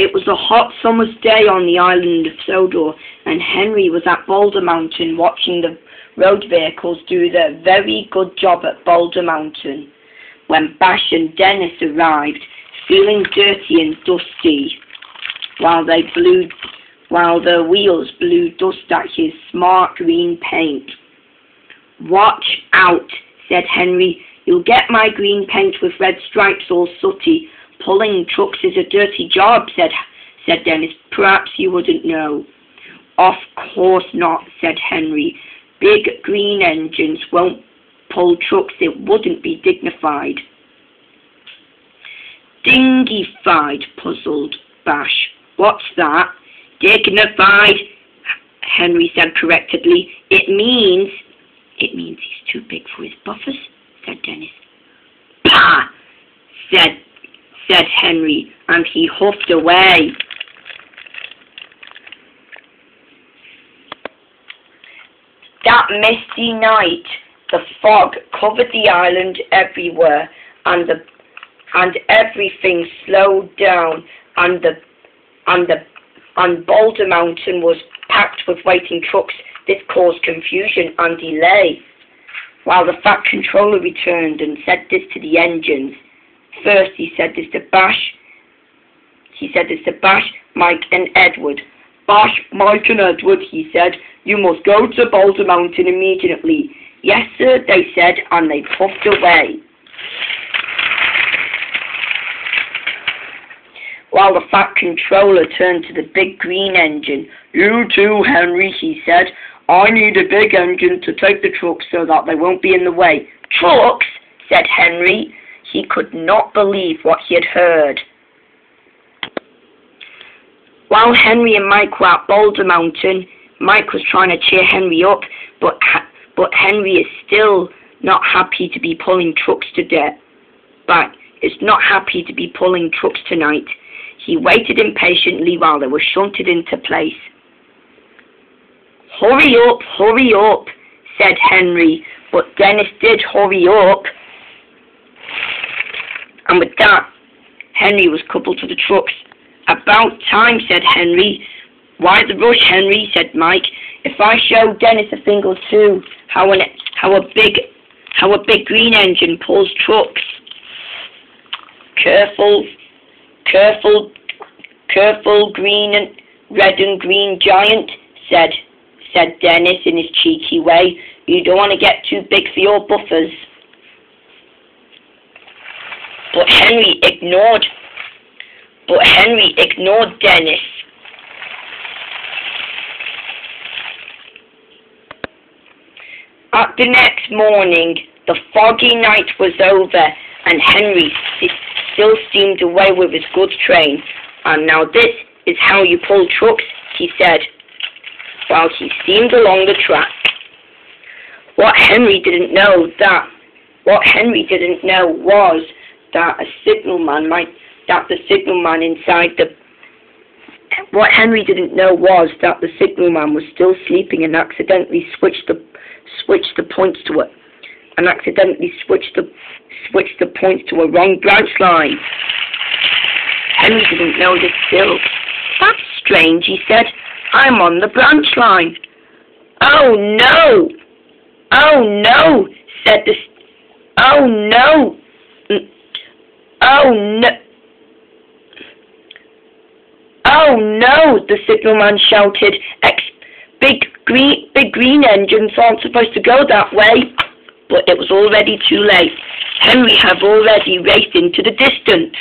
It was a hot summer's day on the island of Sodor, and Henry was at Boulder Mountain watching the road vehicles do their very good job at Boulder Mountain, when Bash and Dennis arrived, feeling dirty and dusty, while the wheels blew dust at his smart green paint. "Watch out," said Henry. "You'll get my green paint with red stripes all sooty. Pulling trucks is a dirty job," said Dennis. "Perhaps you wouldn't know." "Of course not," said Henry. "Big green engines won't pull trucks. It wouldn't be dignified." "Dingified," puzzled Bash. "What's that?" "Dignified," Henry said correctedly. It means he's too big for his buffers," said Dennis. "Pah!" said Henry, and he huffed away. That misty night, the fog covered the island everywhere, and everything slowed down, and Boulder Mountain was packed with waiting trucks. This caused confusion and delay. While the Fat Controller returned and said this to the engines. First, he said this to Bash, Mike, and Edward. "Bash, Mike, and Edward," he said, "you must go to Boulder Mountain immediately." "Yes, sir," they said, and they puffed away. While the Fat Controller turned to the big green engine. "You too, Henry," he said. "I need a big engine to take the trucks so that they won't be in the way." "Trucks?" said Henry. He could not believe what he had heard. While Henry and Mike were at Boulder Mountain, Mike was trying to cheer Henry up, but Henry is still not happy to be pulling trucks tonight. He waited impatiently while they were shunted into place. Hurry up," said Henry, but Dennis did hurry up. And with that, Henry was coupled to the trucks. "About time," said Henry. "Why the rush, Henry?" said Mike. "If I show Dennis a thing or two, how a big green engine pulls trucks." Careful, red and green giant," said Dennis in his cheeky way. "You don't want to get too big for your buffers." But Henry ignored Dennis. At the next morning, the foggy night was over, and Henry still steamed away with his goods train. "And now this is how you pull trucks," he said, while he steamed along the track. What Henry didn't know was that the signalman was still sleeping and accidentally switched the points to a wrong branch line. Henry didn't know this still. "That's strange," he said. "I'm on the branch line." "Oh no!" said the "Oh no!" "Oh no!" the signalman shouted. Big green engines aren't supposed to go that way." But it was already too late. Henry had already raced into the distance.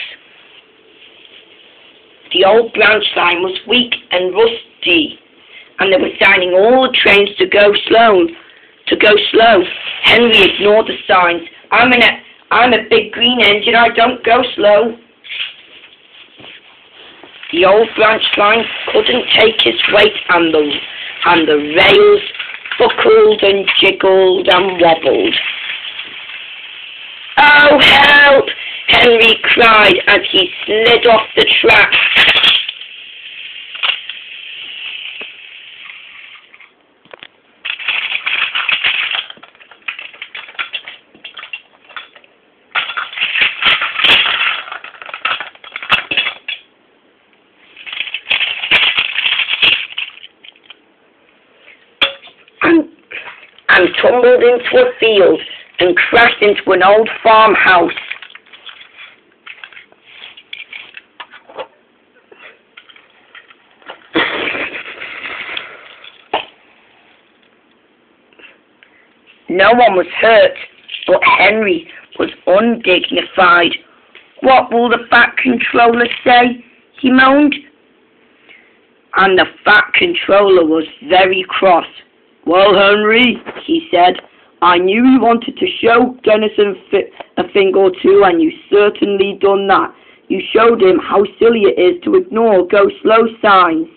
The old branch line was weak and rusty, and they were signing all the trains to go slow. Henry ignored the signs. I'm a big green engine, I don't go slow." The old branch line couldn't take its weight, and the rails buckled and jiggled and wobbled. "Oh, help!" Henry cried as he slid off the track. tumbled into a field and crashed into an old farmhouse. No one was hurt, but Henry was undignified. "What will the Fat Controller say?" he moaned. And the Fat Controller was very cross. "Well, Henry," he said, "I knew you wanted to show Dennis a thing or two, and you certainly done that. You showed him how silly it is to ignore go-slow signs."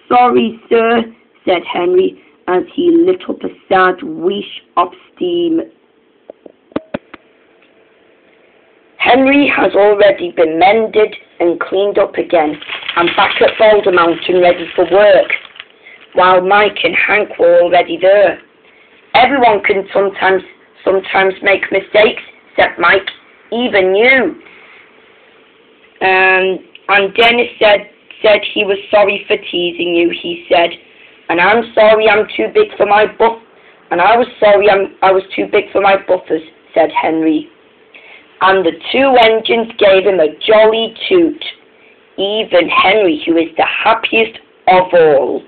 "Sorry, sir," said Henry, as he lit up a sad wheeze of steam. Henry has already been mended and cleaned up again, and back at Boulder Mountain ready for work, while Mike and Hank were already there. "Everyone can sometimes make mistakes," said Mike, "even you." And Dennis said he was sorry for teasing you, he said. "And I'm sorry I'm too big for my and I was sorry I was too big for my buffers," said Henry. And the two engines gave him a jolly toot, even Henry, who is the happiest of all.